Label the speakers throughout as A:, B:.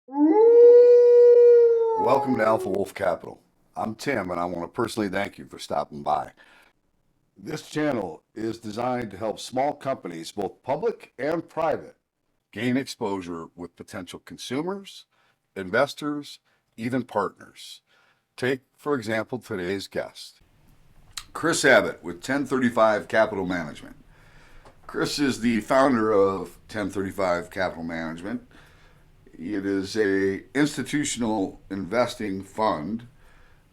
A: Welcome to Alpha Wolf Capital. I'm Tim, and I want to personally thank you for stopping by. This channel is designed to help small companies, both public and private, gain exposure with potential consumers, investors, even partners. Take, for example, today's guest, Chris Abbott with 1035 Capital Management. Chris is the founder of 1035 Capital Management. It is a institutional investing fund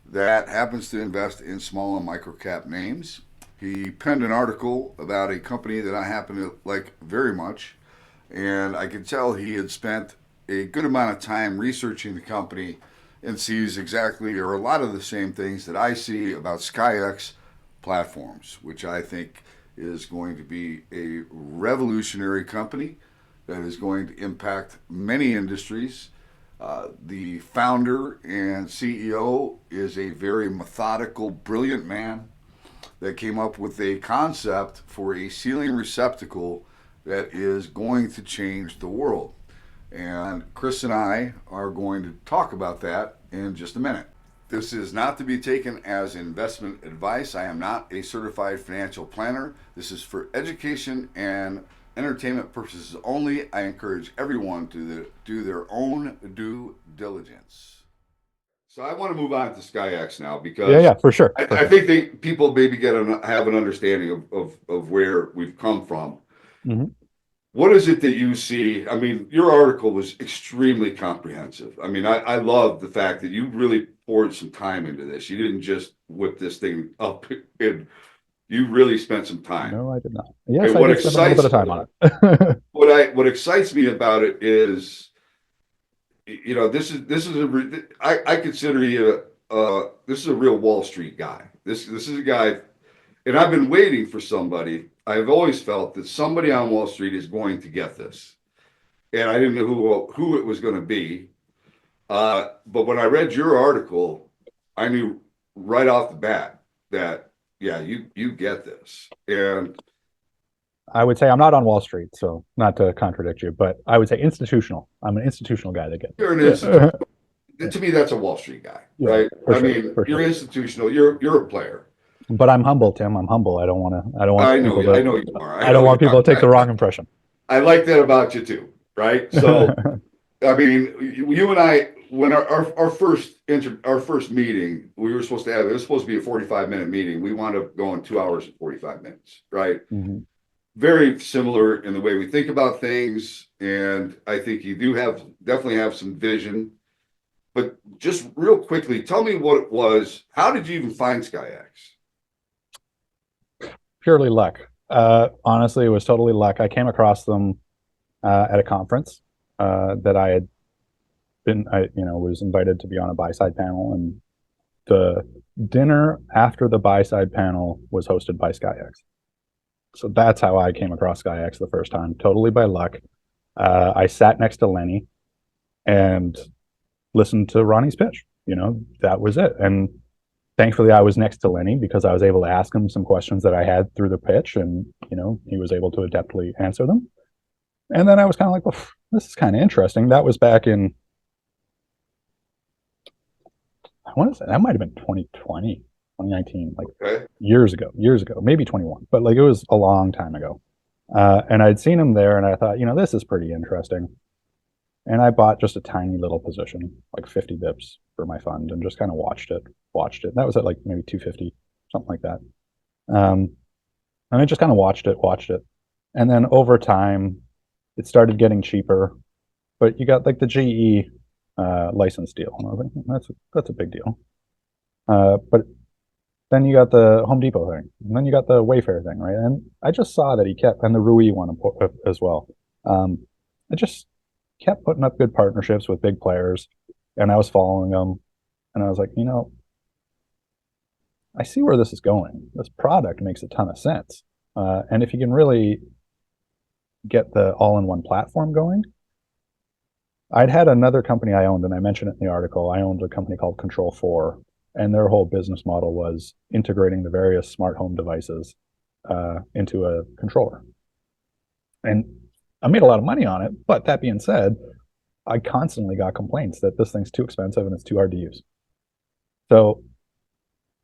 A: that happens to invest in small and micro cap names. He penned an article about a company that I happen to like very much, and I could tell he had spent a good amount of time researching the company and sees exactly or a lot of the same things that I see about SKYX Platforms, which I think is going to be a revolutionary company that is going to impact many industries. The founder and CEO is a very methodical, brilliant man that came up with a concept for a ceiling receptacle that is going to change the world. And Chris and I are going to talk about that in just a minute. This is not to be taken as investment advice. I am not a certified financial planner. This is for education and entertainment purposes only. I encourage everyone to do their own due diligence. So I want to move on to SKYX now because
B: Yeah, for sure.
A: I think people maybe have an understanding of where we've come from.
B: Mhm.
A: What is it that you see? I mean, your article was extremely comprehensive. I mean, I love the fact that you really poured some time into this. You didn't just whip this thing up, and you really spent some time.
B: No, I did not. Yes,
A: And
B: I did spend a little bit of time on it.
A: what excites me about it is, you know, I consider you this is a real Wall Street guy. This is a guy, and I've been waiting for somebody. I've always felt that somebody on Wall Street is going to get this, and I didn't know who it was going to be. But when I read your article, I knew right off the bat that yeah, you get this, and
B: I would say I'm not on Wall Street, so not to contradict you, but I would say institutional. I'm an institutional guy that gets
A: you're an
B: it.
A: institution.
B: Yeah.
A: To me, that's a Wall Street guy,
B: Yeah,
A: right?
B: for
A: I
B: sure,
A: mean,
B: for
A: you're
B: sure.
A: institutional. You're a player.
B: But I'm humble, Tim. I'm humble. I don't want people
A: I
B: to.
A: know you are. I
B: I don't
A: know you
B: want people
A: are.
B: to take the wrong impression.
A: I like that about you too, right? So, I mean, you and I, when our first meeting, we were supposed to have it was supposed to be a 45-minute meeting. We wound up going 2 hours and 45 minutes, right?
B: Mhm.
A: Very similar in the way we think about things, and I think you do definitely have some vision. But just real quickly, tell me what it was. How did you even find SKYX?
B: Purely luck. Honestly, it was totally luck. I came across them at a conference that I had was invited to be on a buy side panel, and the dinner after the buy side panel was hosted by SKYX. So that's how I came across SKYX the first time, totally by luck. I sat next to Lenny and listened to Ronnie's pitch. That was it. And thankfully, I was next to Lenny because I was able to ask him some questions that I had through the pitch, and he was able to adeptly answer them. And then I was kind of like, well, this is kind of interesting. That was back in, I want to say that might have been 2020, 2019, like
A: Okay.
B: years ago, maybe 21, but like it was a long time ago. And I'd seen him there, and I thought, this is pretty interesting. And I bought just a tiny little position, like 50 bips for my fund, and just kind of watched it. That was at like maybe 250, something like that. And I just kind of watched it. And then over time, it started getting cheaper. But you got like the GE license deal. And I was like, that's a big deal. But then you got the Home Depot thing, and then you got the Wayfair thing, right? And I just saw that he kept, and the Rui one as well. I just kept putting up good partnerships with big players, and I was following them, and I was like, I see where this is going. This product makes a ton of sense, and if you can really get the all-in-one platform going. I'd had another company I owned, and I mentioned it in the article. I owned a company called Control 4, and their whole business model was integrating the various smart home devices into a controller. And I made a lot of money on it, but that being said, I constantly got complaints that this thing's too expensive and it's too hard to use. So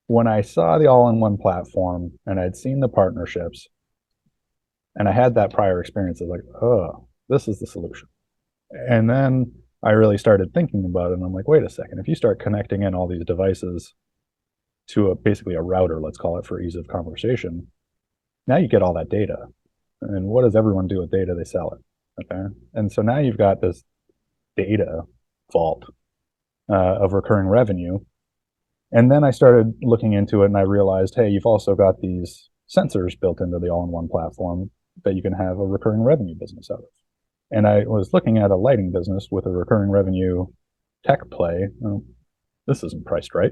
B: when I saw the all-in-one platform and I'd seen the partnerships and I had that prior experience of like, oh, this is the solution. And then I really started thinking about it and I'm like, wait a second, if you start connecting in all these devices to basically a router, let's call it for ease of conversation, now you get all that data. And what does everyone do with data? They sell it. Okay. And so now you've got this data vault of recurring revenue. And then I started looking into it and I realized, hey, you've also got these sensors built into the all-in-one platform that you can have a recurring revenue business out of. And I was looking at a lighting business with a recurring revenue tech play. Well, this isn't priced right.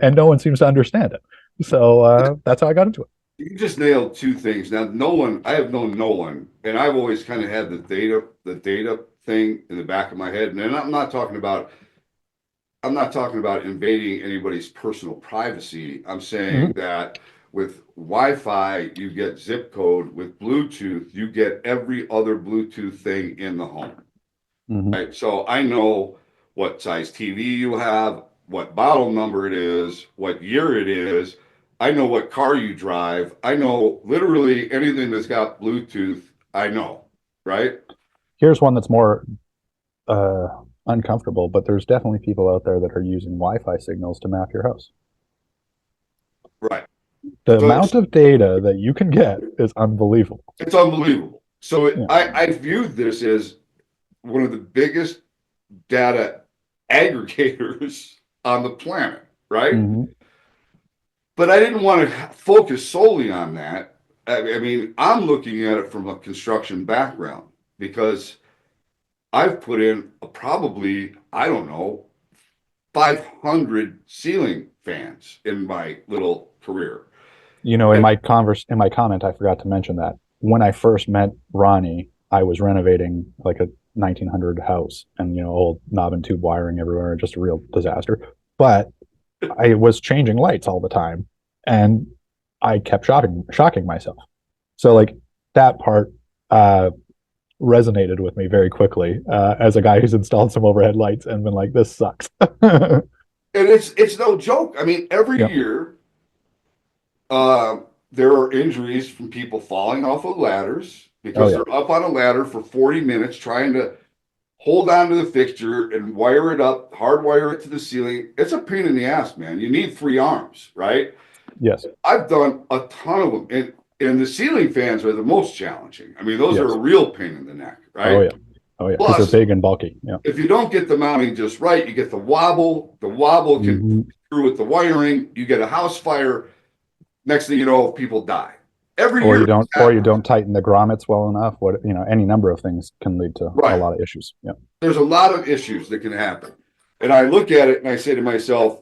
B: And no one seems to understand it. So that's how I got into it.
A: You just nailed two things. Now, I have known no one, and I've always kind of had the data thing in the back of my head. And I'm not talking about invading anybody's personal privacy. I'm saying
B: Mm-hmm.
A: that with Wi-Fi, you get zip code. With Bluetooth, you get every other Bluetooth thing in the home.
B: Mm-hmm.
A: Right. So I know what size TV you have, what model number it is, what year it is. I know what car you drive. I know literally anything that's got Bluetooth. I know. Right.
B: Here's one that's more uh, uncomfortable, but there's definitely people out there that are using Wi-Fi signals to map your house.
A: Right.
B: The
A: So
B: amount of data that you can get is unbelievable.
A: it's unbelievable. So
B: Yeah.
A: I viewed this as one of the biggest data aggregators on the planet. Right.
B: Mm-hmm.
A: But I didn't want to focus solely on that. I mean, I'm looking at it from a construction background because I've put in probably, I don't know, 500 ceiling fans in my little career.
B: You know,
A: And
B: in my comment, I forgot to mention that when I first met Ronnie, I was renovating like a 1900 house and old knob and tube wiring everywhere, just a real disaster. But I was changing lights all the time, and I kept shocking myself. So like that part uh, resonated with me very quickly as a guy who's installed some overhead lights and been like, this sucks.
A: it's no joke. I mean, every
B: Yeah.
A: year uh, there are injuries from people falling off of ladders
B: Oh
A: because
B: yeah.
A: they're up on a ladder for 40 minutes trying to hold on to the fixture and wire it up, hardwire it to the ceiling. It's a pain in the ass, man. You need three arms, right?
B: Yes.
A: I've done a ton of them, and the ceiling fans are the most challenging. I mean, those are a
B: Yes.
A: real pain in the neck,
B: Oh
A: right?
B: yeah. Oh yeah. Because they're
A: Plus,
B: big and bulky. Yeah.
A: if you don't get the mounting just right, you get the wobble. The wobble can
B: Mm-hmm.
A: screw with the wiring. You get a house fire. Next thing you know, people die. Every year this
B: Or you
A: happens.
B: don't tighten the grommets well enough. Any number of things can lead to a
A: Right.
B: lot of issues. Yeah.
A: There's a lot of issues that can happen. And I look at it and I say to myself,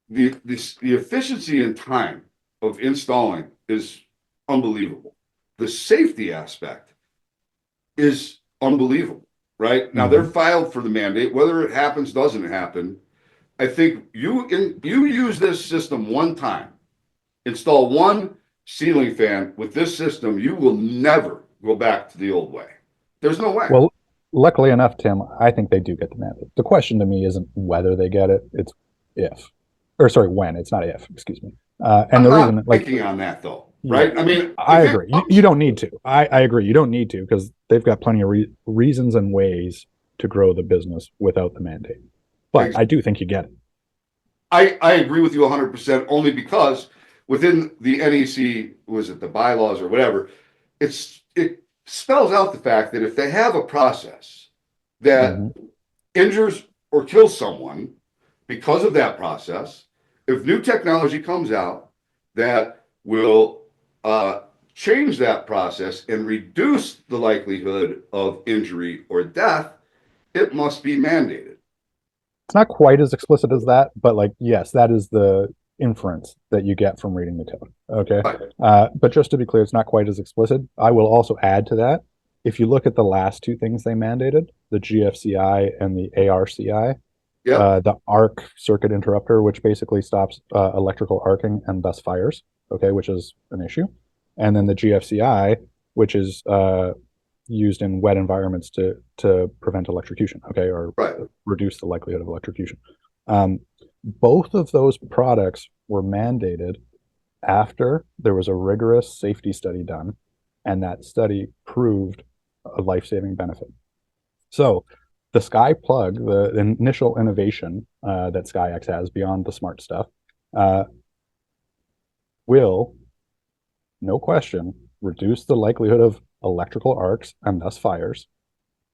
A: the efficiency and time of installing is unbelievable. The safety aspect is unbelievable, right? Now they're
B: Mm-hmm.
A: filed for the mandate, whether it happens, doesn't happen. I think you use this system one time, install one ceiling fan with this system, you will never go back to the old way. There's no way.
B: Well, luckily enough, Tim, I think they do get the mandate. The question to me isn't whether they get it; it's if, or sorry, when. It's not if. Excuse me. And
A: I'm
B: the
A: not
B: reason, like,
A: banking on that though,
B: yeah,
A: right? I mean,
B: I
A: if it
B: agree. You
A: comes,
B: don't need to. I agree. You don't need to because they've got plenty of reasons and ways to grow the business without the mandate. But I do think you get it.
A: I agree with you 100% only because within the NEC, was it the bylaws or whatever, it spells out the fact that if they have a process that
B: Mm-hmm.
A: injures or kills someone because of that process, if new technology comes out that will change that process and reduce the likelihood of injury or death, it must be mandated.
B: It's not quite as explicit as that, but like, yes, that is the inference that you get from reading the code. Okay.
A: Right.
B: But just to be clear, it's not quite as explicit. I will also add to that. If you look at the last two things they mandated, the GFCI and the ARCI,
A: Yep.
B: the arc circuit interrupter, which basically stops electrical arcing and thus fires, okay, which is an issue. And then the GFCI, which is used in wet environments to prevent electrocution, okay, or
A: Right.
B: reduce the likelihood of electrocution. Um, both of those products were mandated after there was a rigorous safety study done, and that study proved a life-saving benefit. So the Skyplug, the initial innovation that SKYX has beyond the smart stuff, uh, will, no question, reduce the likelihood of electrical arcs and thus fires,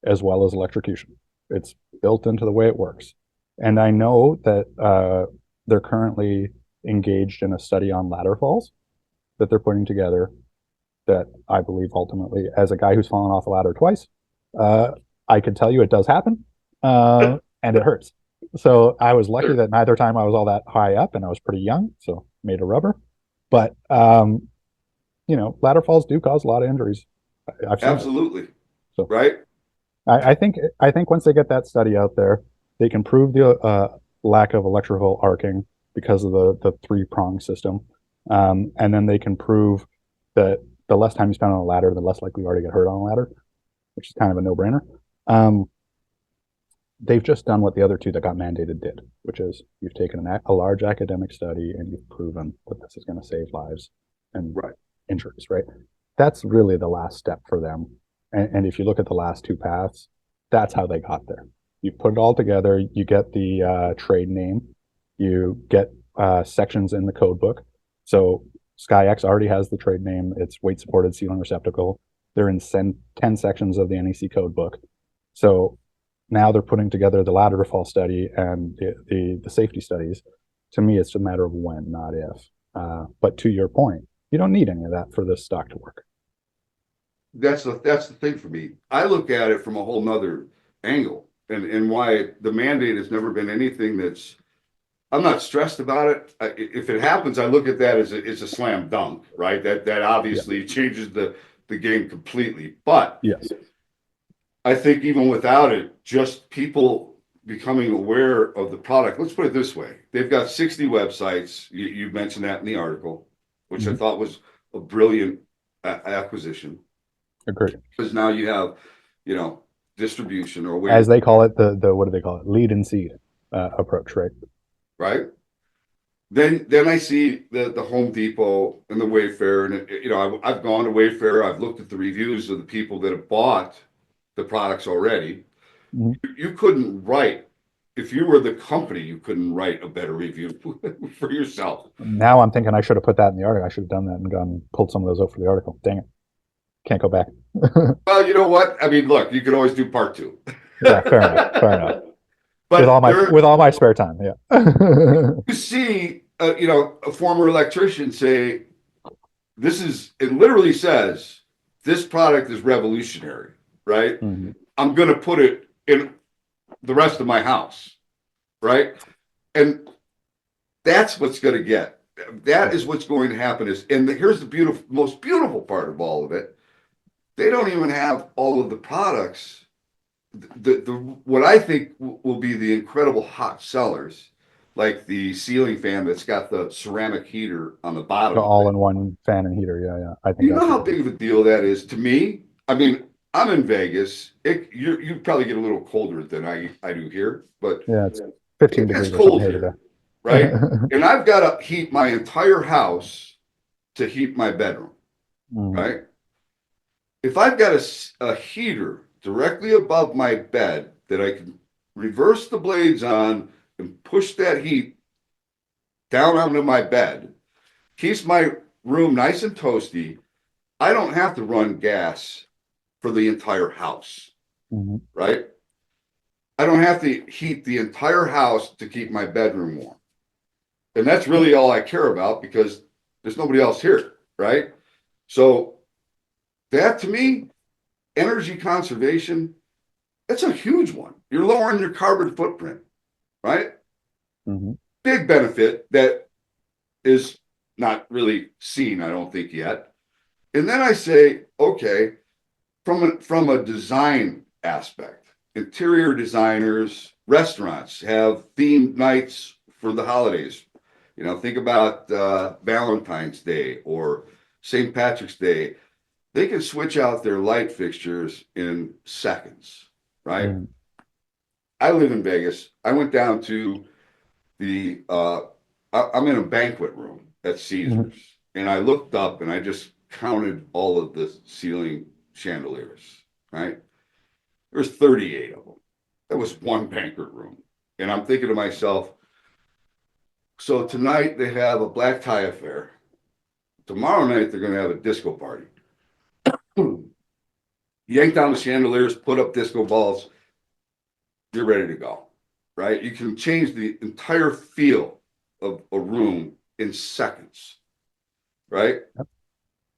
B: as well as electrocution. It's built into the way it works. And I know that they're currently engaged in a study on ladder falls that they're putting together that I believe ultimately, as a guy who's fallen off a ladder twice, uh, I can tell you it does happen, and it hurts. So I was lucky that neither time I was all that high up, and I was pretty young, so made of rubber. But ladder falls do cause a lot of injuries. I've seen it.
A: Absolutely.
B: So
A: Right.
B: I think once they get that study out there, they can prove the lack of electrical arcing because of the three-prong system, and then they can prove that the less time you spend on a ladder, the less likely you are to get hurt on a ladder, which is kind of a no-brainer. Um, they've just done what the other two that got mandated did, which is you've taken a large academic study and you've proven that this is going to save lives and
A: Right.
B: injuries, right? That's really the last step for them. And if you look at the last two paths, that's how they got there. You put it all together, you get the trade name, you get sections in the code book. So SKYX already has the trade name. It's weight supported ceiling receptacle. They're in 10 sections of the NEC code book. So now they're putting together the ladder fall study and the safety studies. To me, it's a matter of when, not if. But to your point, you don't need any of that for this stock to work.
A: That's the thing for me. I look at it from a whole nother angle, and why the mandate has never been anything that's. I'm not stressed about it. If it happens, I look at that as it's a slam dunk, right? That
B: Yeah.
A: obviously changes the game completely. But
B: Yes.
A: I think even without it, just people becoming aware of the product. Let's put it this way: they've got 60 websites. You mentioned that in the article, which I
B: Mm-hmm.
A: thought was a brilliant acquisition.
B: Agreed.
A: Because now you have, you know, distribution or
B: As
A: way,
B: they call it, the what do they call it? Lead and seed approach, right?
A: right? Then I see the Home Depot and the Wayfair, and I've gone to Wayfair. I've looked at the reviews of the people that have bought the products already.
B: Mm-hmm.
A: You couldn't write, if you were the company, you couldn't write a better review for yourself.
B: Now I'm thinking I should have put that in the article. I should have done that and gone pulled some of those out for the article. Dang it. Can't go back.
A: Well, you know what? I mean, look, you could always do part two.
B: Yeah, fair enough. Fair enough. With all
A: But
B: my with all my spare time, yeah.
A: you see, a former electrician say, it literally says, this product is revolutionary, right?
B: Mm-hmm.
A: I'm going to put it in the rest of my house, right? And that's what's going to get. That is what's going to happen here's the most beautiful part of all of it. They don't even have all of the products. What I think will be the incredible hot sellers, like the ceiling fan that's got the ceramic heater on the
B: The
A: bottom of it.
B: all-in-one fan and heater. Yeah, yeah. I think
A: You know
B: that's
A: how
B: really
A: big of a deal that is to me? I mean, I'm in Vegas. You probably get a little colder than I do here, but
B: yeah. It's 15
A: it gets
B: degrees or something
A: cold
B: here
A: here,
B: today.
A: right? And I've got to heat my entire house to heat my bedroom,
B: Mm-hmm.
A: right? If I've got a heater directly above my bed that I can reverse the blades on and push that heat down onto my bed, keeps my room nice and toasty. I don't have to run gas for the entire house,
B: Mm-hmm.
A: right? I don't have to heat the entire house to keep my bedroom warm. And that's really all I care about because there's nobody else here, right? So that to me, energy conservation, that's a huge one. You're lowering your carbon footprint, right?
B: Mm-hmm.
A: Big benefit that is not really seen, I don't think yet. And then I say, okay, from a design aspect, interior designers, restaurants have themed nights for the holidays. Think about Valentine's Day or St. Patrick's Day. they can switch out their light fixtures in seconds, right?
B: Mm.
A: I live in Vegas. I went down to the I'm in a banquet room at
B: Mhm.
A: Caesars, and I looked up and I just counted all of the ceiling chandeliers, right? There's 38 of them. That was one banquet room. And I'm thinking to myself, so tonight they have a black tie affair. Tomorrow night they're going to have a disco party. Yank down the chandeliers, put up disco balls, you're ready to go, right? You can change the entire feel of a room in seconds, right?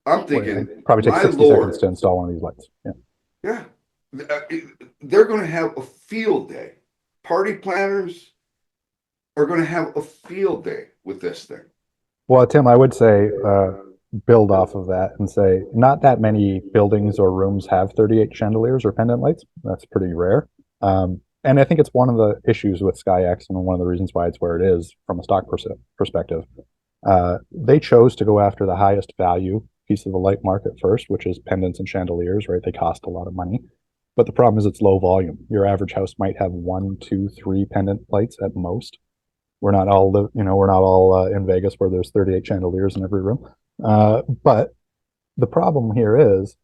A: I'm
B: Wait, it
A: thinking,
B: probably takes
A: my
B: 60 seconds
A: Lord,
B: to install one of these lights. Yeah.
A: yeah, they're going to have a field day. Party planners are going to have a field day with this thing.
B: Well, Tim, I would say build off of that and say not that many buildings or rooms have 38 chandeliers or pendant lights. That's pretty rare. And I think it's one of the issues with SKYX and one of the reasons why it's where it is from a stock perspective. They chose to go after the highest value piece of the light market first, which is pendants and chandeliers, right? They cost a lot of money. But the problem is it's low volume. Your average house might have one, two, three pendant lights at most. We're not all in Vegas where there's 38 chandeliers in every room. But the problem here is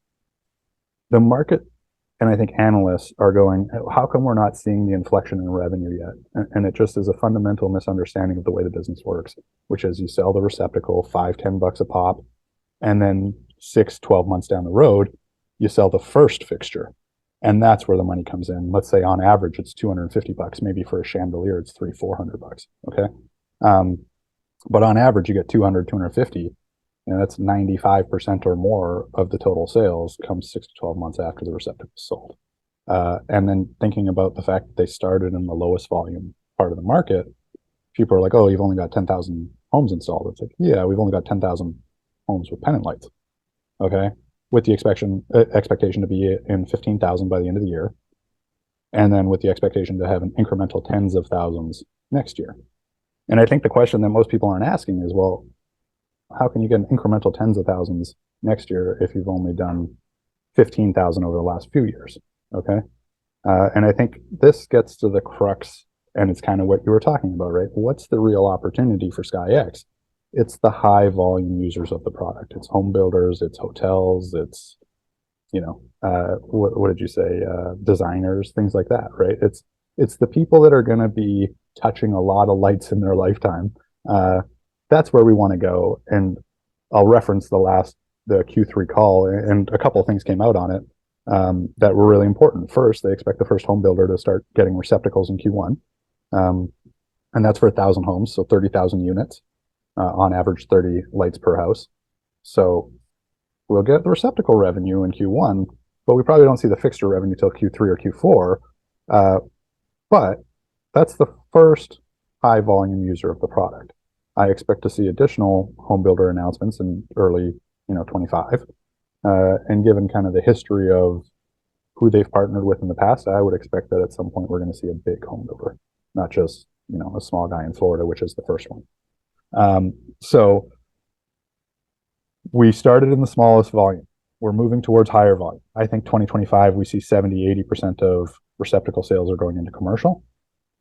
B: the market, and I think analysts are going, how come we're not seeing the inflection in revenue yet? And it just is a fundamental misunderstanding of the way the business works, which is you sell the receptacle, 5, $10 a pop, and then 6, 12 months down the road, you sell the first fixture. And that's where the money comes in. Let's say on average it's $250. Maybe for a chandelier it's 300, $400. Okay. Um, but on average, you get 200, 250, and that's 95% or more of the total sales comes 6 to 12 months after the receptacle is sold. And then thinking about the fact that they started in the lowest volume part of the market, people are like, oh, you've only got 10,000 homes installed. It's like, yeah, we've only got 10,000 homes with pendant lights. Okay. With the expectation to be in 15,000 by the end of the year. And then with the expectation to have an incremental tens of thousands next year. And I think the question that most people aren't asking is, well, how can you get an incremental tens of thousands next year if you've only done 15,000 over the last few years? Okay. And I think this gets to the crux, and it's kind of what you were talking about, right? What's the real opportunity for SKYX? It's the high volume users of the product. It's home builders, it's hotels, it's, what did you say? Designers, things like that, right? It's the people that are going to be touching a lot of lights in their lifetime. Uh, that's where we want to go. And I'll reference the Q3 call, and a couple of things came out on it that were really important. First, they expect the first home builder to start getting receptacles in Q1, um, and that's for 1,000 homes, so 30,000 units, on average 30 lights per house. So we'll get the receptacle revenue in Q1, but we probably don't see the fixture revenue till Q3 or Q4. But that's the first high volume user of the product. I expect to see additional home builder announcements in early, 25. And given kind of the history of who they've partnered with in the past, I would expect that at some point we're going to see a big home builder, not just, a small guy in Florida, which is the first one. So we started in the smallest volume. We're moving towards higher volume. I think 2025, we see 70, 80% of receptacle sales are going into commercial.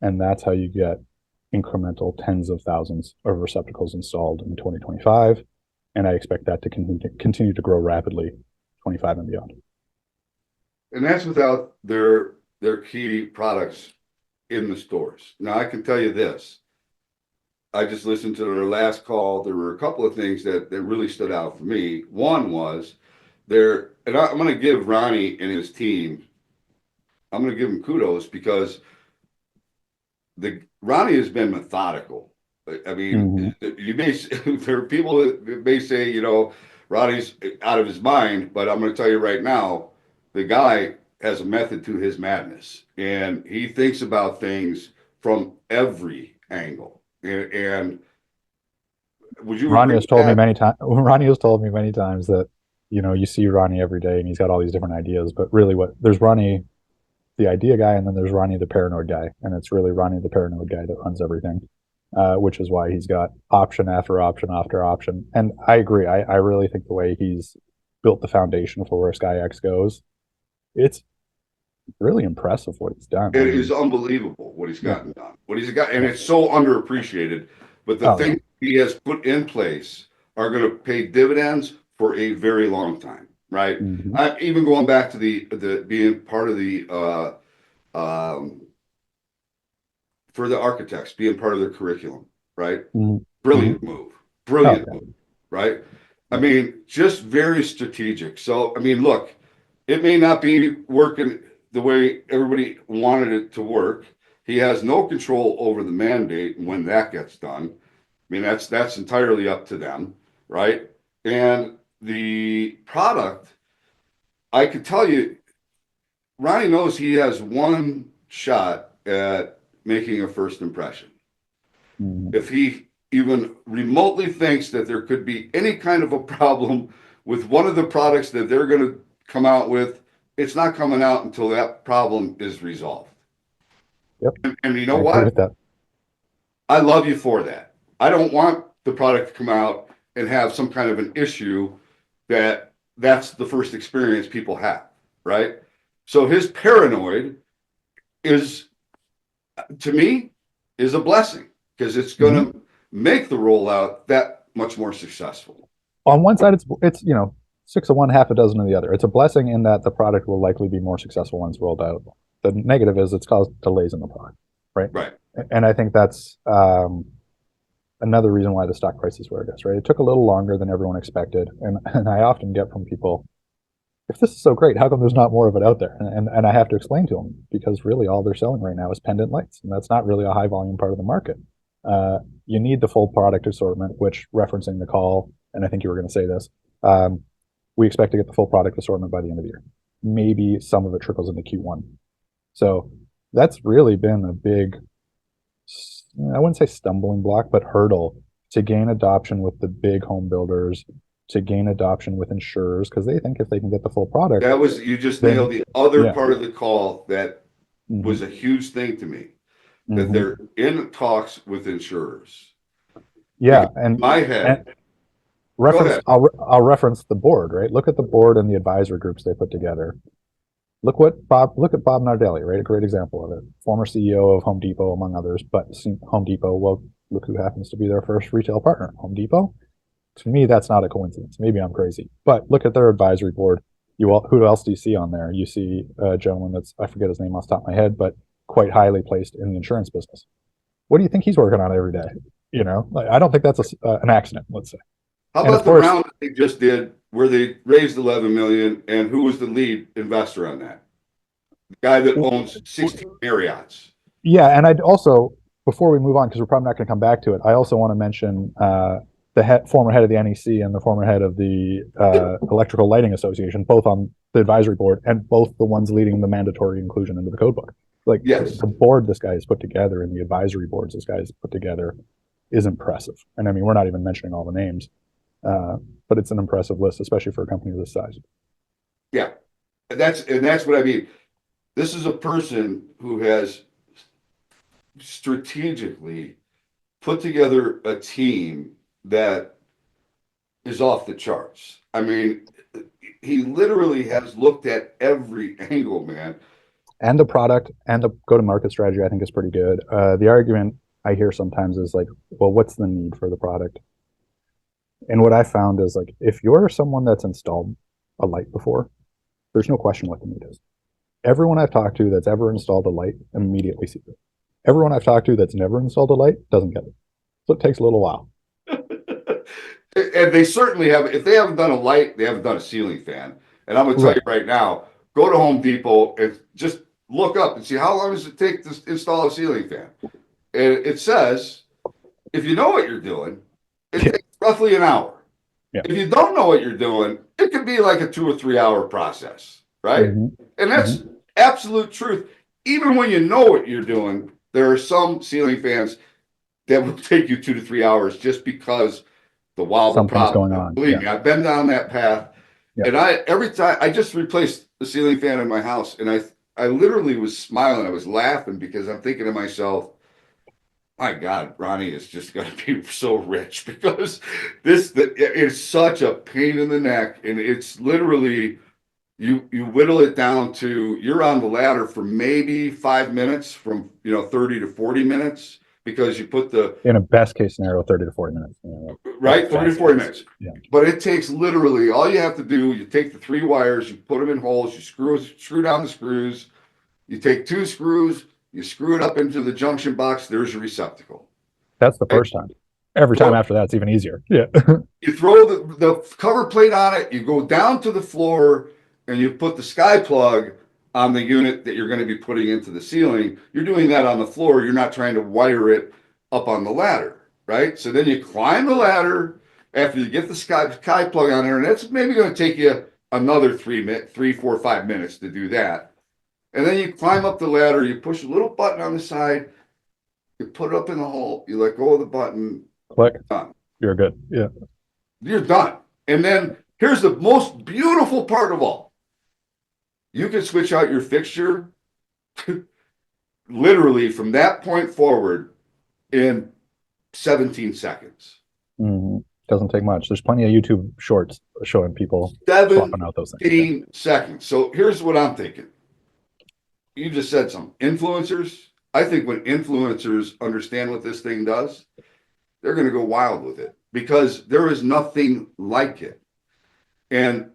B: And that's how you get incremental tens of thousands of receptacles installed in 2025. And I expect that to continue to grow rapidly 25 and beyond.
A: And that's without their key products in the stores. Now I can tell you this. I just listened to their last call. There were a couple of things that really stood out for me. One was I'm going to give Ronnie and his team, I'm going to give him kudos because the Ronnie has been methodical. I mean,
B: Mm-hmm.
A: there are people that may say, Ronnie's out of his mind, but I'm going to tell you right now, the guy has a method to his madness, and he thinks about things from every angle. And would you
B: Ronnie
A: agree
B: has
A: with
B: told me
A: that?
B: many times. Ronnie has told me many times that you see Ronnie every day, and he's got all these different ideas. But really, what there's Ronnie, the idea guy, and then there's Ronnie, the paranoid guy, and it's really Ronnie, the paranoid guy, that runs everything. Which is why he's got option after option after option. And I agree. I really think the way he's built the foundation for where SKYX goes. It's really impressive what he's done.
A: It is unbelievable what he's
B: yeah,
A: gotten done. What he's got, and
B: yeah.
A: it's so underappreciated. But the
B: Oh yeah.
A: things he has put in place are going to pay dividends for a very long time, right?
B: Hmm.
A: Even going back to the being part of the for the architects, being part of their curriculum, right?
B: Hmm. Hmm.
A: Brilliant move,
B: Oh
A: brilliant
B: yeah.
A: move, right? I
B: Yeah.
A: mean, just very strategic. So, I mean, look, it may not be working the way everybody wanted it to work. He has no control over the mandate and when that gets done. I mean, that's entirely up to them, right? And the product, I could tell you, Ronnie knows he has one shot at making a first impression.
B: Hmm.
A: If he even remotely thinks that there could be any kind of a problem with one of the products that they're going to come out with, it's not coming out until that problem is resolved.
B: Yep.
A: And you
B: I
A: know
B: agree
A: what?
B: with that.
A: I love you for that. I don't want the product to come out and have some kind of an issue that's the first experience people have, right? So his paranoid is, to me, is a blessing because it's going
B: Hmm.
A: to make the rollout that much more successful.
B: On one side, it's six of one, half a dozen of the other. It's a blessing in that the product will likely be more successful once rolled out. The negative is it's caused delays in the product, right?
A: Right.
B: And I think that's another reason why the stock price is where it is, right? It took a little longer than everyone expected, and I often get from people, if this is so great, how come there's not more of it out there? And I have to explain to them because really all they're selling right now is pendant lights, and that's not really a high volume part of the market. You need the full product assortment, which referencing the call, and I think you were going to say this, um, we expect to get the full product assortment by the end of the year. Maybe some of it trickles into Q1. So that's really been a big, I wouldn't say stumbling block, but hurdle to gain adoption with the big home builders, to gain adoption with insurers, because they think if they can get the full product,
A: That was, you just nailed
B: then
A: the other
B: yeah.
A: part of the call that
B: Hmm.
A: was a huge thing to me, that
B: Hmm.
A: they're in talks with insurers.
B: Yeah,
A: Because in my
B: and
A: head, go
B: reference
A: ahead.
B: I'll reference the board, right? Look at the board and the advisory groups they put together. Look at Bob Nardelli, right? A great example of it. Former CEO of Home Depot, among others, but Home Depot, well, look who happens to be their first retail partner, Home Depot. To me, that's not a coincidence. Maybe I'm crazy, but look at their advisory board. Who else do you see on there? You see a gentleman that's, I forget his name off the top of my head, but quite highly placed in the insurance business. What do you think he's working on every day? Like, I don't think that's an accident. Let's say,
A: How
B: and of
A: about the
B: course,
A: round that they just did where they raised 11 million and who was the lead investor on that? The guy that owns 16 Marriotts.
B: yeah, and I'd also, before we move on, because we're probably not going to come back to it, I also want to mention former head of the NEC and the former head of the Electrical Lighting Association, both on the advisory board and both the ones leading the mandatory inclusion into the code book. Like
A: Yes.
B: the board this guy has put together and the advisory boards this guy has put together is impressive. And I mean, we're not even mentioning all the names, uh, but it's an impressive list, especially for a company this size.
A: Yeah. And that's what I mean. This is a person who has strategically put together a team that is off the charts. I mean, he literally has looked at every angle, man.
B: And the product and the go-to-market strategy, I think, is pretty good. The argument I hear sometimes is like, well, what's the need for the product? And what I found is like, if you're someone that's installed a light before, there's no question what the need is. Everyone I've talked to that's ever installed a light immediately sees it. Everyone I've talked to that's never installed a light doesn't get it. So it takes a little while.
A: And they certainly have, if they haven't done a light, they haven't done a ceiling fan. And I'm going to tell you
B: Right.
A: right now, go to Home Depot and just look up and see how long does it take to install a ceiling fan. And it says, if you know what you're doing, it
B: Yeah.
A: takes roughly an hour.
B: Yeah.
A: If you don't know what you're doing, it could be like a 2 or 3 hour process, right?
B: Mm-hmm.
A: And
B: Mm-hmm.
A: that's absolute truth. Even when you know what you're doing, there are some ceiling fans that will take you 2 to 3 hours just because the wobble
B: Something's going
A: problem.
B: on.
A: Believe
B: Yeah.
A: me, I've been down that path,
B: Yeah.
A: and every time I just replaced the ceiling fan in my house, and I literally was smiling, I was laughing because I'm thinking to myself, my God, Ronnie is just going to be so rich because it is such a pain in the neck, and it's literally you whittle it down to you're on the ladder for maybe 5 minutes from 30 to 40 minutes because you put the
B: In a best case scenario, 30 to 40 minutes.
A: right 30 to 40 minutes.
B: Yeah.
A: But it takes literally all you have to do. You take the 3 wires, you put them in holes, you screw down the screws. You take 2 screws, you screw it up into the junction box. There's your receptacle.
B: That's the first time. Every time after that, it's even easier. Yeah.
A: You throw the cover plate on it, you go down to the floor, and you put the Skyplug on the unit that you're going to be putting into the ceiling. You're doing that on the floor. You're not trying to wire it up on the ladder, right? So then you climb the ladder after you get the Skyplug on there, and that's maybe going to take you another 3, 4, 5 minutes to do that. And then you climb up the ladder, you push a little button on the side, you put it up in the hole, you let go of the button,
B: Click.
A: done.
B: You're good. Yeah.
A: You're done. And then here's the most beautiful part of all. You can switch out your fixture literally from that point forward in 17 seconds.
B: Mm-hmm. Doesn't take much. There's plenty of YouTube shorts showing people swapping out those things.
A: 17 seconds. So here's what I'm thinking. You just said some influencers. I think when influencers understand what this thing does, they're going to go wild with it because there is nothing like it. And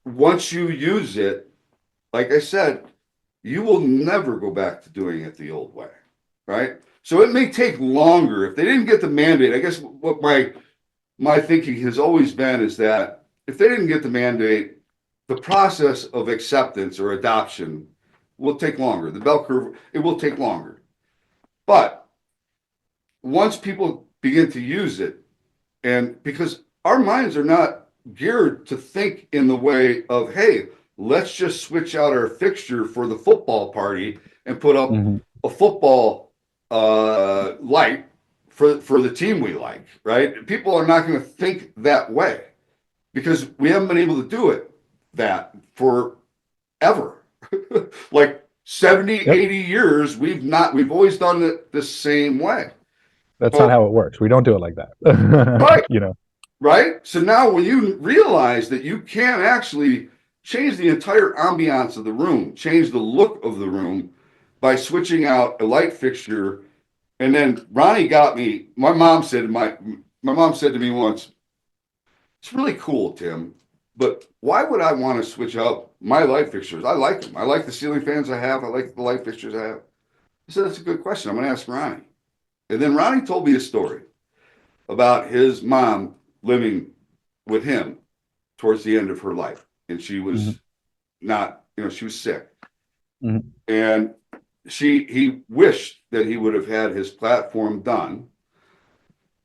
A: once you use it, like I said, you will never go back to doing it the old way, right? So it may take longer. If they didn't get the mandate, I guess what my thinking has always been is that if they didn't get the mandate, the process of acceptance or adoption will take longer. The bell curve, it will take longer. But once people begin to use it, and because our minds are not geared to think in the way of, hey, let's just switch out our fixture for the football party and put up a football light for the team we like, right? People are not going to think that way because we haven't been able to do it that forever. Like 70, 80 years, we've always done it the same way.
B: That's not how it works. We don't do it like that.
A: Right. Right? So now when you realize that you can actually change the entire ambiance of the room, change the look of the room by switching out a light fixture. And then Ronnie got me, my mom said to me once, it's really cool, Tim, but why would I want to switch out my light fixtures? I like them. I like the ceiling fans I have. I like the light fixtures I have. I said, that's a good question. I'm going to ask Ronnie. And then Ronnie told me a story about his mom living with him towards the end of her life. And she was she was sick. And he wished that he would have had his platform done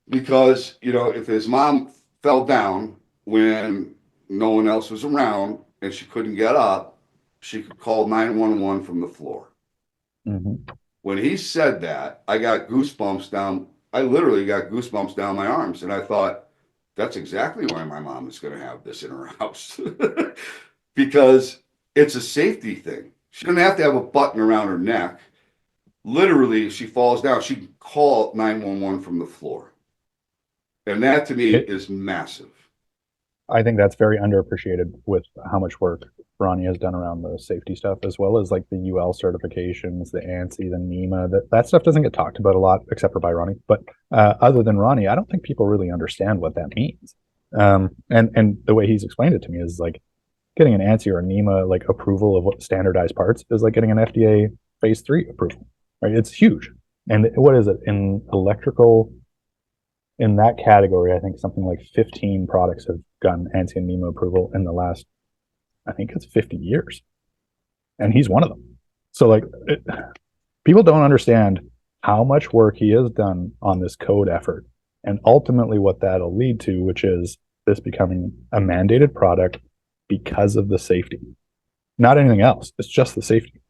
A: because, if his mom fell down when no one else was around and she couldn't get up, she could call 911 from the floor. When he said that, I got goosebumps down. I literally got goosebumps down my arms. And I thought, that's exactly why my mom is going to have this in her house. Because it's a safety thing. She doesn't have to have a button around her neck. Literally, if she falls down, she can call 911 from the floor. And that to me is massive.
B: I think that's very underappreciated with how much work Ronnie has done around the safety stuff, as well as like the UL certifications, the ANSI, the NEMA. That stuff doesn't get talked about a lot, except for by Ronnie. But other than Ronnie, I don't think people really understand what that means. And the way he's explained it to me is like getting an ANSI or a NEMA like approval of what standardized parts is like getting an FDA phase 3 approval, right? It's huge. And what is it in electrical? In that category, I think something like 15 products have gotten ANSI and NEMA approval in the last, I think it's 50 years. And he's one of them. So like people don't understand how much work he has done on this code effort and ultimately what that'll lead to, which is this becoming a mandated product because of the safety. Not anything else. It's just the safety.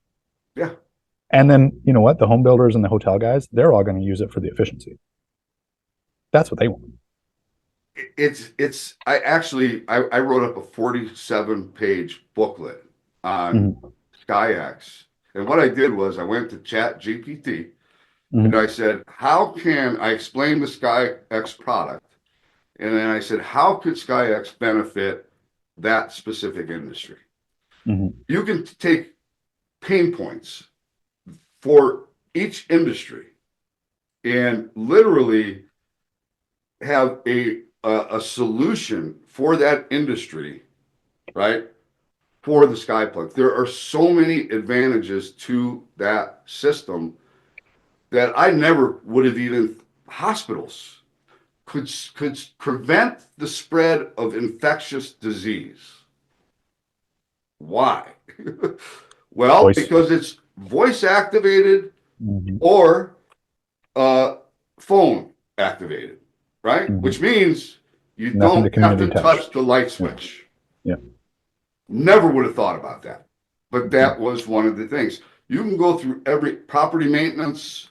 A: Yeah.
B: And then, you know what? The home builders and the hotel guys, they're all going to use it for the efficiency. That's what they want.
A: I wrote up a 47-page booklet on SKYX. And what I did was I went to Chat GPT And
B: Mhm.
A: I said, how can I explain the SKYX product? And then I said, how could SKYX benefit that specific industry?
B: Mhm.
A: You can take pain points for each industry and literally have a solution for that industry, right? For the Skyplug. There are so many advantages to that system that I never would have even hospitals could prevent the spread of infectious disease. Why? Well,
B: Voice.
A: because it's voice activated
B: Mhm.
A: or uh, phone activated, right?
B: Mhm.
A: Which means you
B: Nothing to
A: don't have
B: community
A: to
B: touch.
A: touch the light
B: Yeah.
A: switch.
B: Yeah.
A: Never would have thought about that. But
B: Yeah.
A: that was one of the things. You can go through every property maintenance.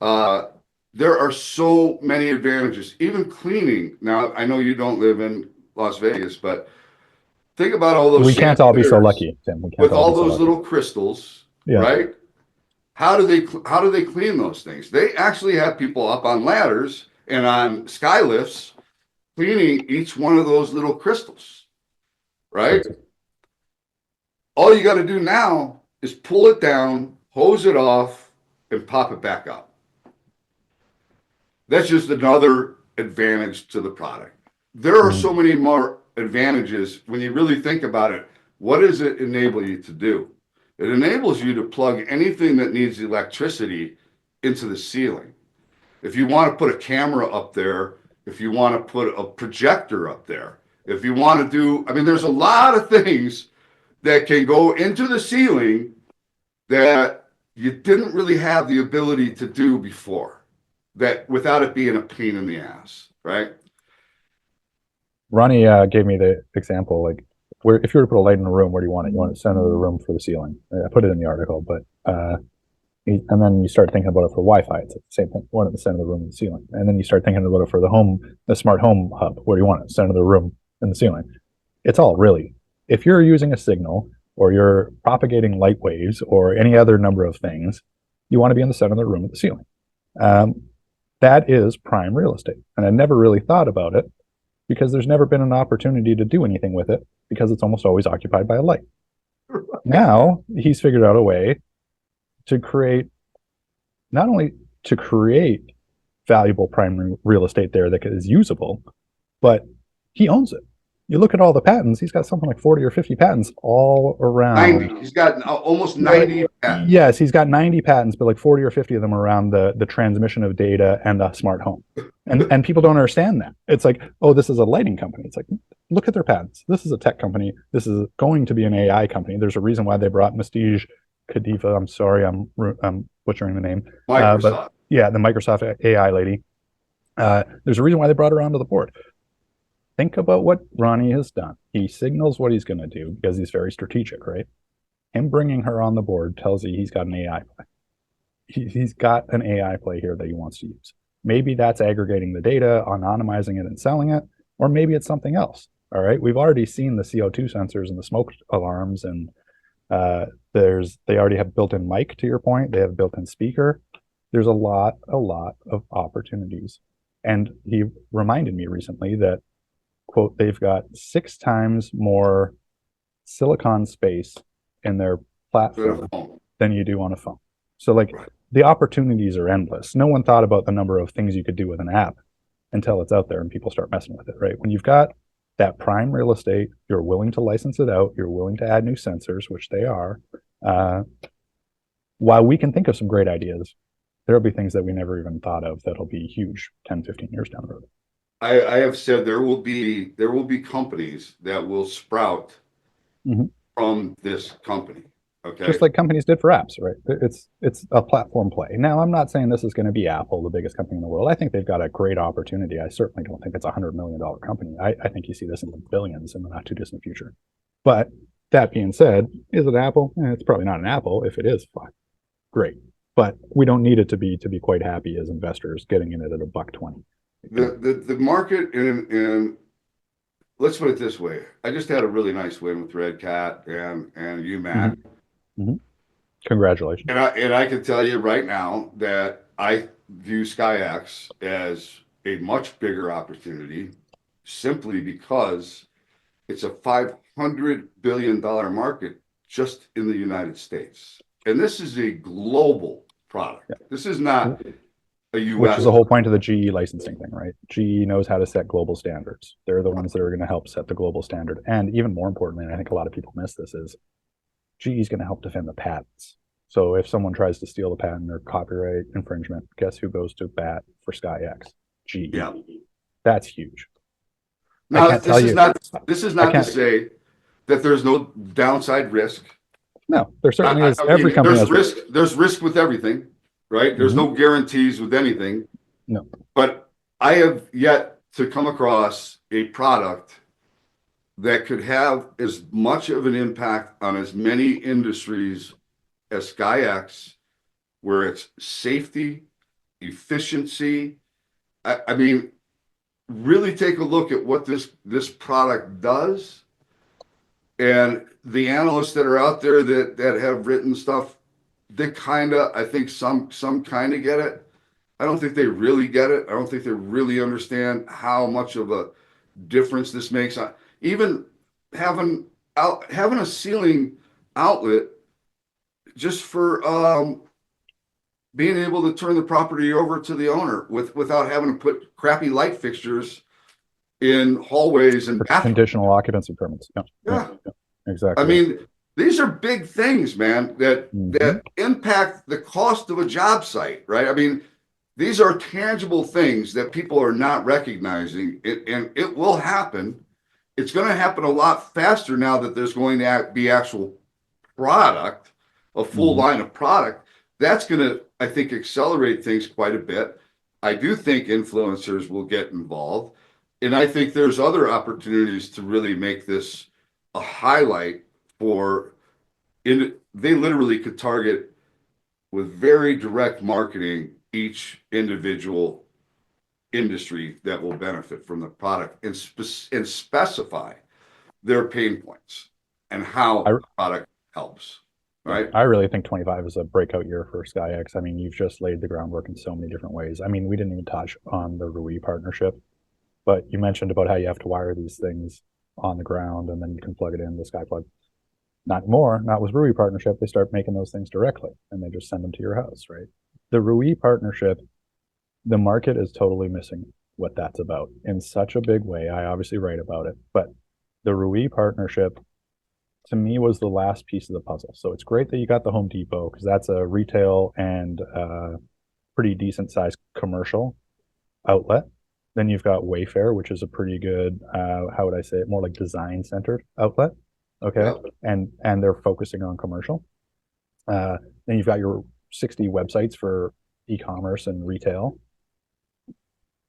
A: Uh, there are so many advantages, even cleaning. Now, I know you don't live in Las Vegas, but think about all those
B: We can't all be so
A: chandeliers
B: lucky, Tim. We can't
A: with
B: all be
A: all
B: so
A: those
B: lucky.
A: little crystals,
B: Yeah.
A: right? How do they clean those things? They actually have people up on ladders and on sky lifts cleaning each one of those little crystals, right?
B: Crazy.
A: All you got to do now is pull it down, hose it off, and pop it back up. That's just another advantage to the product. There are so
B: Mhm.
A: many more advantages when you really think about it. What does it enable you to do? It enables you to plug anything that needs electricity into the ceiling. If you want to put a camera up there, if you want to put a projector up there, if you want to do, I mean, there's a lot of things that can go into the ceiling that you didn't really have the ability to do before, that without it being a pain in the ass, right?
B: Ronnie gave me the example, like, where if you were to put a light in a room, where do you want it? You want it center of the room for the ceiling. I put it in the article, but and then you start thinking about it for Wi-Fi. It's like the same thing. You want it in the center of the room and the ceiling. And then you start thinking about it for the smart home hub. Where do you want it? Center of the room and the ceiling. It's all really. If you're using a signal or you're propagating light waves or any other number of things, you want to be in the center of the room and the ceiling. Um, that is prime real estate. And I never really thought about it because there's never been an opportunity to do anything with it because it's almost always occupied by a light. Now he's figured out a way to create, not only to create valuable prime real estate there that is usable, but he owns it. You look at all the patents, he's got something like 40 or 50 patents all around.
A: 90. He's got almost
B: Well,
A: 90 patents.
B: yes, he's got 90 patents, but like 40 or 50 of them around the transmission of data and the smart home. And people don't understand that. It's like, oh, this is a lighting company. It's like, look at their patents. This is a tech company. This is going to be an AI company. There's a reason why they brought Mystige Khadifa. I'm sorry, I'm butchering the name. But
A: Microsoft.
B: yeah, the Microsoft AI lady. There's a reason why they brought her onto the board. Think about what Ronnie has done. He signals what he's going to do because he's very strategic, right? Him bringing her on the board tells you he's got an AI play. He's got an AI play here that he wants to use. Maybe that's aggregating the data, anonymizing it, and selling it, or maybe it's something else. All right, we've already seen the CO2 sensors and the smoke alarms, and they already have built-in mic. To your point, they have built-in speaker. There's a lot of opportunities, and he reminded me recently that, quote, they've got 6 times more silicon space in their platform than you do on a phone. So like
A: Right.
B: the opportunities are endless. No one thought about the number of things you could do with an app until it's out there and people start messing with it, right? When you've got that prime real estate, you're willing to license it out, you're willing to add new sensors, which they are. Uh, while we can think of some great ideas, there'll be things that we never even thought of that'll be huge 10, 15 years down the road.
A: I have said there will be companies that will sprout
B: Mhm.
A: from this company.
B: Just
A: Okay.
B: like companies did for apps, right? It's a platform play. Now, I'm not saying this is going to be Apple, the biggest company in the world. I think they've got a great opportunity. I certainly don't think it's $100 million company. I think you see this in the billions in the not too distant future. But that being said, is it Apple? It's probably not an Apple. If it is, fine, great. But we don't need it to be quite happy as investors getting in it at a buck 20.
A: The market and let's put it this way. I just had a really nice win with Red Cat and
B: Mm-hmm.
A: UMAC.
B: Mm-hmm. Congratulations.
A: And I can tell you right now that I view SKYX as a much bigger opportunity simply because it's a $500 billion market just in the United States. And this is a global product. This is not a
B: Which is
A: US.
B: the whole point of the GE licensing thing, right? GE knows how to set global standards. They're the ones that are going to help set the global standard. And even more importantly, and I think a lot of people miss this, is GE is going to help defend the patents. So if someone tries to steal the patent or copyright infringement, guess who goes to bat for SKYX? GE.
A: Yeah.
B: That's huge. I
A: Now,
B: can't tell you.
A: this is
B: I
A: not to
B: can't.
A: say that there's no downside risk.
B: No, there certainly is.
A: I
B: Every
A: mean,
B: company has risk.
A: there's risk with everything, right? There's
B: Mm-hmm.
A: no guarantees with anything.
B: No.
A: But I have yet to come across a product that could have as much of an impact on as many industries as SKYX, where it's safety, efficiency. I mean, really take a look at what this product does. And the analysts that are out there that have written stuff, they kind of, I think some kind of get it. I don't think they really get it. I don't think they really understand how much of a difference this makes. Even having having a ceiling outlet just for being able to turn the property over to the owner without having to put crappy light fixtures in hallways and bathrooms.
B: Conditional occupancy permits. Yeah.
A: Yeah.
B: Exactly.
A: I mean, these are big things, man, that
B: Mm-hmm.
A: impact the cost of a job site, right? I mean, these are tangible things that people are not recognizing, and it will happen. It's going to happen a lot faster now that there's going to be actual product, a full
B: Mm-hmm.
A: line of product. That's going to, I think, accelerate things quite a bit. I do think influencers will get involved. And I think there's other opportunities to really make this a highlight for they literally could target with very direct marketing each individual industry that will benefit from the product and specify their pain points and how
B: I,
A: the product helps.
B: yeah,
A: Right.
B: I really think 25 is a breakout year for SKYX. I mean, you've just laid the groundwork in so many different ways. I mean, we didn't even touch on the Rui partnership, but you mentioned about how you have to wire these things on the ground and then you can plug it in the Skyplug. Not more, not with Rui partnership. They start making those things directly and they just send them to your house, right? The Rui partnership, the market is totally missing what that's about in such a big way. I obviously write about it, but the Rui partnership to me was the last piece of the puzzle. So it's great that you got the Home Depot because that's a retail and pretty decent sized commercial outlet. Then you've got Wayfair, which is a pretty good, how would I say it, more like design centered outlet. Okay,
A: Yep.
B: and they're focusing on commercial. Then you've got your 60 websites for e-commerce and retail.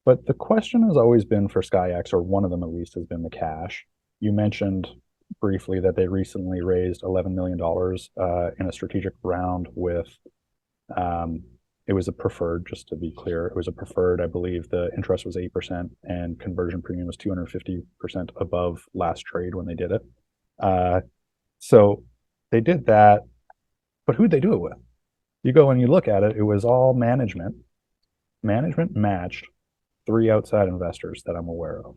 B: But the question has always been for SKYX, or one of them at least, has been the cash. You mentioned briefly that they recently raised $11 million in a strategic round with, it was a preferred, just to be clear. It was a preferred. I believe the interest was 8% and conversion premium was 250% above last trade when they did it. So they did that, but who'd they do it with? You go and you look at it, it was all management. Management matched 3 outside investors that I'm aware of.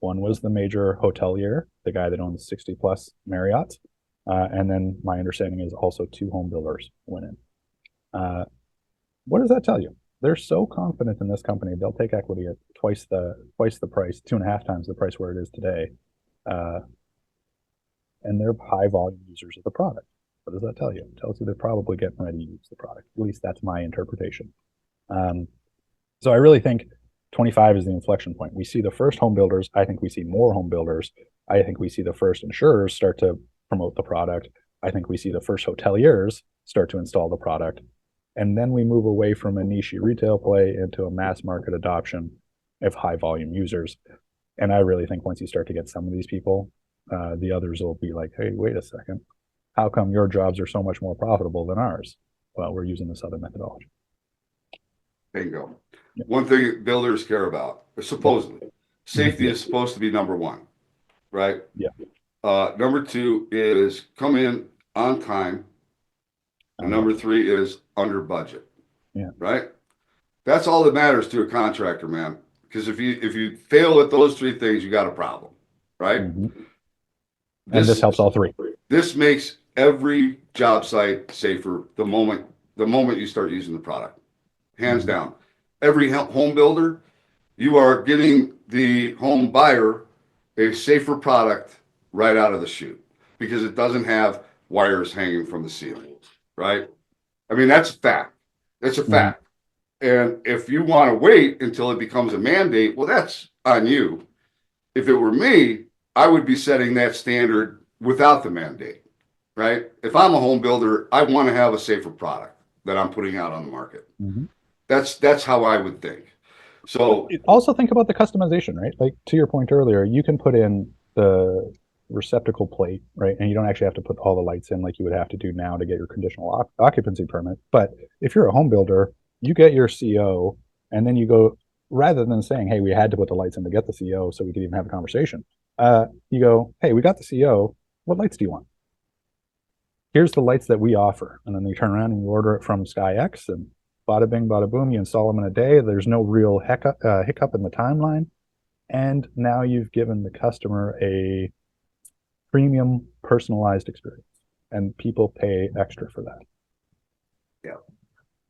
B: One was the major hotelier, the guy that owns 60 plus Marriott's. And then my understanding is also 2 home builders went in. What does that tell you? They're so confident in this company, they'll take equity at twice the price, 2.5 times the price where it is today. And they're high volume users of the product. What does that tell you? It tells you they're probably getting ready to use the product. At least that's my interpretation. So I really think 25 is the inflection point. We see the first home builders. I think we see more home builders. I think we see the first insurers start to promote the product. I think we see the first hoteliers start to install the product. And then we move away from a niche retail play into a mass market adoption of high volume users. And I really think once you start to get some of these people, the others will be like, hey, wait a second. How come your jobs are so much more profitable than ours? Well, we're using this other methodology.
A: Bingo.
B: Yeah.
A: One thing builders care about, supposedly, safety
B: Yeah.
A: is supposed to be number one, right?
B: Yeah.
A: Number 2 is come in on time. And number 3 is under budget.
B: Yeah.
A: Right. That's all that matters to a contractor, man. Because if you fail at those three things, you got a problem, right?
B: Mm-hmm. And this
A: This
B: helps all three.
A: this makes every job site safer the moment you start using the product. Hands
B: Mm-hmm.
A: down. Every home builder, you are getting the home buyer a safer product right out of the chute because it doesn't have wires hanging from the ceiling, right? I mean, that's a fact. That's a
B: Mm-hmm.
A: fact. And if you want to wait until it becomes a mandate, well, that's on you. If it were me, I would be setting that standard without the mandate, right? If I'm a home builder, I want to have a safer product that I'm putting out on the market.
B: Mm-hmm.
A: That's how I would think. So
B: Also think about the customization, right? Like to your point earlier, you can put in the receptacle plate, right? And you don't actually have to put all the lights in like you would have to do now to get your conditional occupancy permit. But if you're a home builder, you get your CO and then you go, rather than saying, hey, we had to put the lights in to get the CO so we could even have a conversation, you go, hey, we got the CO. What lights do you want? Here's the lights that we offer. And then you turn around and you order it from SKYX and bada bing, bada boom, you install them in a day. There's no real hiccup in the timeline. And now you've given the customer a premium personalized experience. And people pay extra for
A: yeah,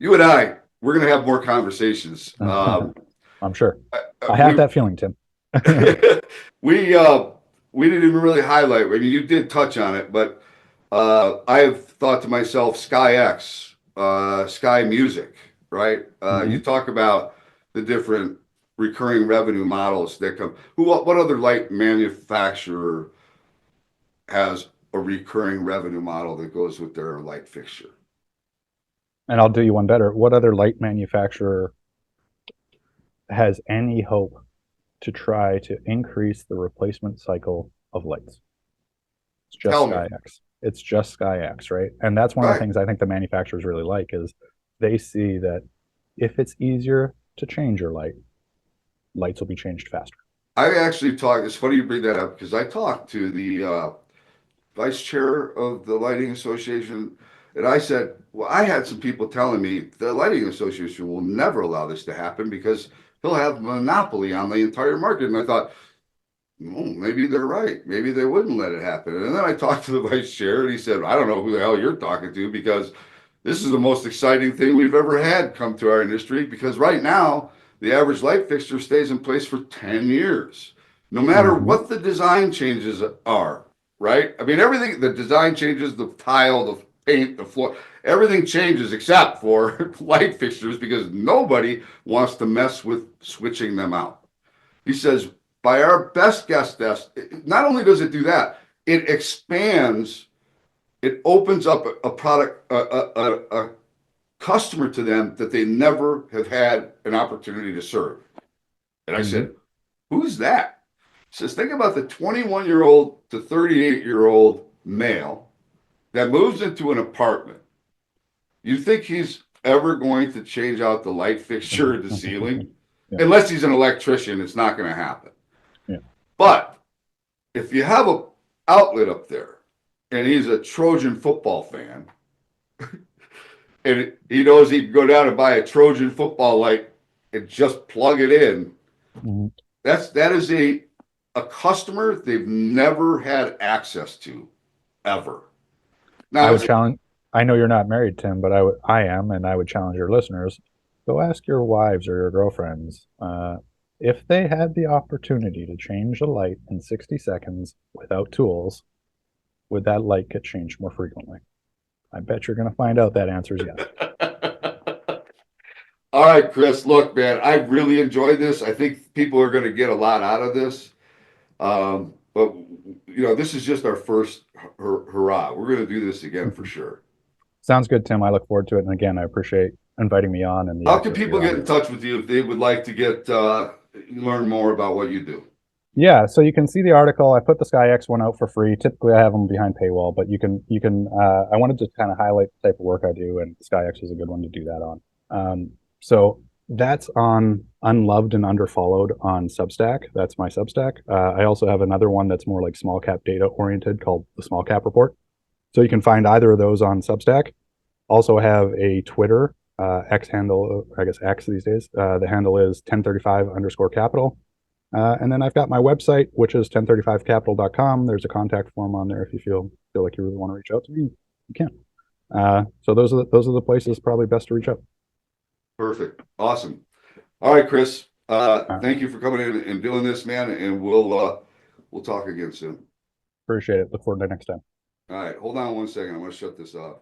A: you and we're going to have more conversations.
B: that. I'm sure. I have
A: We
B: that feeling, Tim.
A: we we didn't even really highlight. I mean, you did touch on it, but I have thought to myself, SKYX, Sky Music, right? You
B: Mm-hmm.
A: talk about the different recurring revenue models that come. What other light manufacturer has a recurring revenue model that goes with their light fixture?
B: And I'll do you one better. What other light manufacturer has any hope to try to increase the replacement cycle of lights? It's just
A: Tell me.
B: SKYX. It's just SKYX, right? And that's one of the
A: Right.
B: things I think the manufacturers really like is they see that if it's easier to change your light, lights will be changed faster.
A: I actually talked, it's funny you bring that up because I talked to the vice chair of the Lighting Association, and I said, well, I had some people telling me the Lighting Association will never allow this to happen because he'll have a monopoly on the entire market. And I thought, oh, maybe they're right. Maybe they wouldn't let it happen. And then I talked to the vice chair, and he said, I don't know who the hell you're talking to because this is the most exciting thing we've ever had come to our industry because right now, the average light fixture stays in place for 10 years, no matter
B: Mm-hmm.
A: what the design changes are, right? I mean, everything, the design changes, the tile, the paint, the floor, everything changes except for light fixtures because nobody wants to mess with switching them out. He says, by our best guess, not only does it do that, it expands, it opens up a product, a customer to them that they never have had an opportunity to serve. And I
B: Mm-hmm.
A: said, who's that? He says, think about the 21-year-old to 38-year-old male that moves into an apartment. You think he's ever going to change out the light fixture or the ceiling?
B: Yeah.
A: Unless he's an electrician, it's not going to happen.
B: Yeah.
A: But if you have a outlet up there and he's a Trojan football fan, and he knows he can go down and buy a Trojan football light and just plug it in.
B: Mm-hmm.
A: That is a customer they've never had access to ever.
B: I
A: Now
B: would
A: it's
B: challenge. I know you're not married, Tim, but I am, and I would challenge your listeners. Go ask your wives or your girlfriends if they had the opportunity to change a light in 60 seconds without tools, would that light get changed more frequently? I bet you're going to find out that answer is yes.
A: all right, Chris. Look, man, I really enjoyed this. I think people are going to get a lot out of this. But this is just our first hurrah. We're going to do this again for sure.
B: Sounds good, Tim. I look forward to it. And again, I appreciate inviting me on and the
A: How can
B: access to
A: people
B: your
A: get in
B: audience.
A: touch with you if they would like to get learn more about what you do?
B: Yeah, so you can see the article. I put the SkyX one out for free. Typically, I have them behind paywall, but you can. I wanted to kind of highlight the type of work I do, and SkyX is a good one to do that on. So that's on Unloved and Underfollowed on Substack. That's my Substack. I also have another one that's more like small cap data oriented called the Small Cap Report. So you can find either of those on Substack. Also have a Twitter X handle, I guess X these days. The handle is 1035_capital. And then I've got my website, which is 1035capital.com. There's a contact form on there if you feel like you really want to reach out to me, you can. So those are the places probably best to reach out.
A: Perfect. Awesome. All right, Chris.
B: Right.
A: Thank you for coming in and doing this, man. And we'll talk again soon.
B: Appreciate it. Look forward to next time.
A: All right. Hold on one second. I'm going to shut this off.